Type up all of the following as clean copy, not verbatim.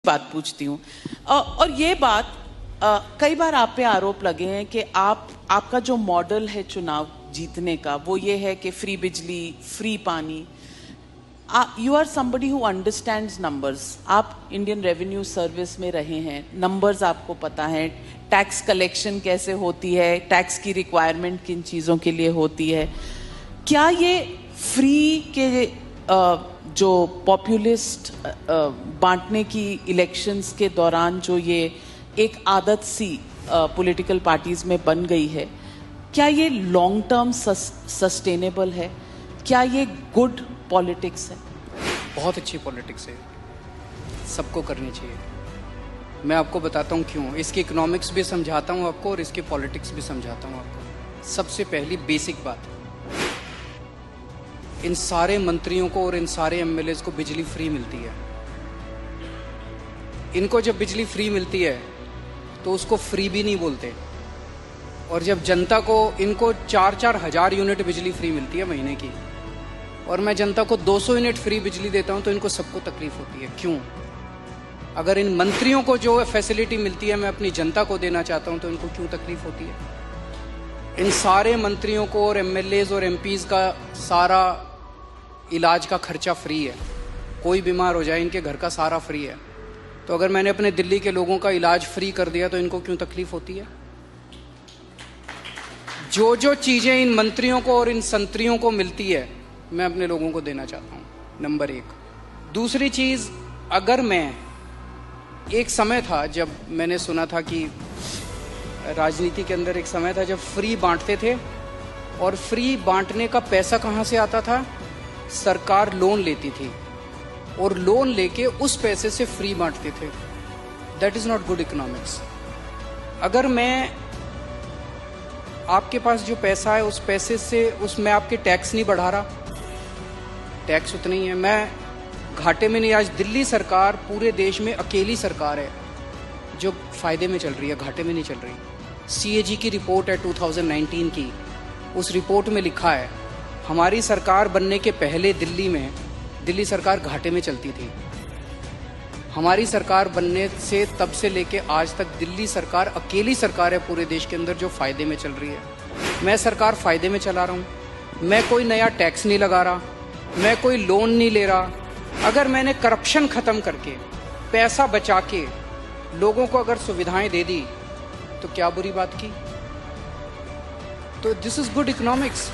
बात पूछती हूँ और ये बात कई बार आप पे आरोप लगे हैं कि आपका जो मॉडल है चुनाव जीतने का वो ये है कि फ्री बिजली, फ्री पानी। You are somebody who understands numbers. आप इंडियन रेवेन्यू सर्विस में रहे हैं, नंबर्स आपको पता है, टैक्स कलेक्शन कैसे होती है, टैक्स की रिक्वायरमेंट किन चीज़ों के लिए होती है। क्या ये फ्री के जो पॉपुलिस्ट बांटने की इलेक्शंस के दौरान जो ये एक आदत सी पॉलिटिकल पार्टीज में बन गई है, क्या ये लॉन्ग टर्म सस्टेनेबल है? क्या ये गुड पॉलिटिक्स है? बहुत अच्छी पॉलिटिक्स है, सबको करनी चाहिए। मैं आपको बताता हूँ क्यों। इसकी इकोनॉमिक्स भी समझाता हूँ आपको और इसकी पॉलिटिक्स भी समझाता हूँ आपको। सबसे पहली बेसिक बात, इन सारे मंत्रियों को और इन सारे एमएलएज को बिजली फ्री मिलती है। इनको जब बिजली फ्री मिलती है तो उसको फ्री भी नहीं बोलते, और जब जनता को, इनको 4-4 हज़ार यूनिट बिजली फ्री मिलती है महीने की, और मैं जनता को 200 यूनिट फ्री बिजली देता हूं तो इनको सबको तकलीफ होती है। क्यों? अगर इन मंत्रियों को जो फैसिलिटी मिलती है मैं अपनी जनता को देना चाहता हूं तो इनको क्यों तकलीफ होती है? इन सारे मंत्रियों को और एमएलएज और एमपीज का सारा इलाज का खर्चा फ्री है। कोई बीमार हो जाए इनके घर का सारा फ्री है। तो अगर मैंने अपने दिल्ली के लोगों का इलाज फ्री कर दिया तो इनको क्यों तकलीफ होती है? जो जो चीजें इन मंत्रियों को और इन संतरियों को मिलती है मैं अपने लोगों को देना चाहता हूं, नंबर 1। दूसरी चीज, अगर मैं, एक समय था जब मैंने सुना था कि राजनीति के अंदर एक समय था जब फ्री बांटते थे, और फ्री बांटने का पैसा कहां से आता था? सरकार लोन लेती थी और लोन लेके उस पैसे से फ्री बांटते थे। That is not good economics. अगर मैं, आपके पास जो पैसा है उस पैसे से, उसमें आपके टैक्स नहीं बढ़ा रहा, टैक्स उतना ही है, मैं घाटे में नहीं। आज दिल्ली सरकार पूरे देश में अकेली सरकार है जो फायदे में चल रही है, घाटे में नहीं चल रही। सीएजी की रिपोर्ट है 2019 की, उस रिपोर्ट में लिखा है हमारी सरकार बनने के पहले दिल्ली सरकार घाटे में चलती थी। हमारी सरकार बनने से तब से लेके आज तक दिल्ली सरकार अकेली सरकार है पूरे देश के अंदर जो फायदे में चल रही है। मैं सरकार फायदे में चला रहा हूँ, मैं कोई नया टैक्स नहीं लगा रहा, मैं कोई लोन नहीं ले रहा। अगर मैंने करप्शन खत्म करके, पैसा बचा के लोगों को अगर सुविधाएं दे दी तो क्या बुरी बात की? तो दिस इज गुड इकोनॉमिक्स।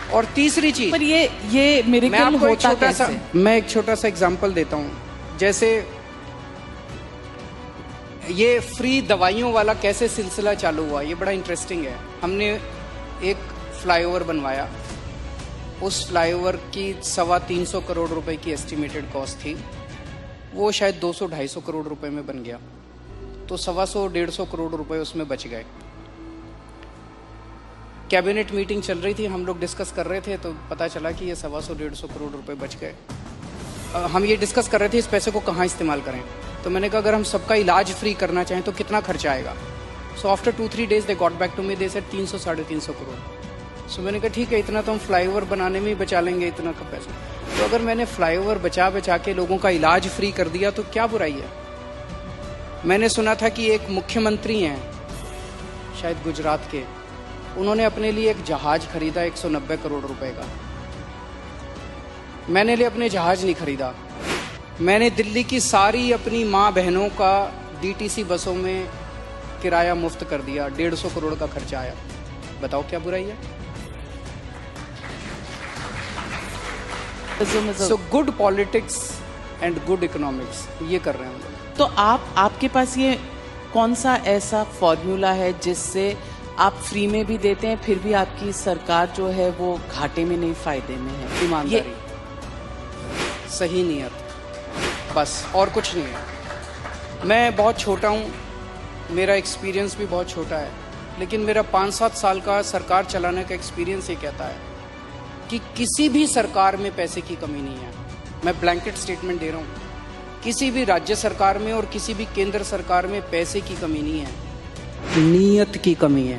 और तीसरी चीज, पर ये मिरेकल होता कैसे? मैं एक छोटा सा एग्जांपल देता हूं। जैसे ये फ्री दवाइयों वाला कैसे सिलसिला चालू हुआ, ये बड़ा इंटरेस्टिंग है। हमने एक फ्लाईओवर बनवाया, उस फ्लाईओवर की 325 करोड़ रुपए की एस्टिमेटेड कॉस्ट थी, वो शायद 200-250 करोड़ रुपए में बन गया, तो 125 करोड़ रुपए उसमें बच गए। कैबिनेट मीटिंग चल रही थी, हम लोग डिस्कस कर रहे थे, तो पता चला कि ये 125 करोड़ रुपए बच गए। हम ये डिस्कस कर रहे थे इस पैसे को कहाँ इस्तेमाल करें। तो मैंने कहा अगर हम सबका इलाज फ्री करना चाहें तो कितना खर्चा आएगा? So after 2-3 days they got back to me, they said 300-350 crore. So मैंने कहा ठीक है, इतना तो हम फ्लाईओवर बनाने में ही बचा लेंगे, इतना का पैसा। तो अगर मैंने फ्लाईओवर बचा के लोगों का इलाज फ्री कर दिया तो क्या बुराई है? मैंने सुना था कि एक मुख्यमंत्री हैं शायद गुजरात के, उन्होंने अपने लिए एक जहाज खरीदा 190 करोड़ रुपए का। मैंने लिए अपने जहाज नहीं खरीदा, मैंने दिल्ली की सारी अपनी माँ बहनों का डीटीसी बसों में किराया मुफ्त कर दिया, 150 करोड़ का खर्चा आया। बताओ क्या बुराई है? So good politics and good economics, ये कर रहे हैं हम लोग। तो आपके पास ये कौन सा ऐसा फॉर्मूला है जिससे आप फ्री में भी देते हैं फिर भी आपकी सरकार जो है वो घाटे में नहीं, फायदे में है? ईमानदारी, सही नियत, बस, और कुछ नहीं है। मैं बहुत छोटा हूँ, मेरा एक्सपीरियंस भी बहुत छोटा है, लेकिन मेरा 5-7 साल का सरकार चलाने का एक्सपीरियंस ये कहता है कि किसी भी सरकार में पैसे की कमी नहीं है। मैं ब्लैंकेट स्टेटमेंट दे रहा हूँ, किसी भी राज्य सरकार में और किसी भी केंद्र सरकार में पैसे की कमी नहीं है, नीयत की कमी है।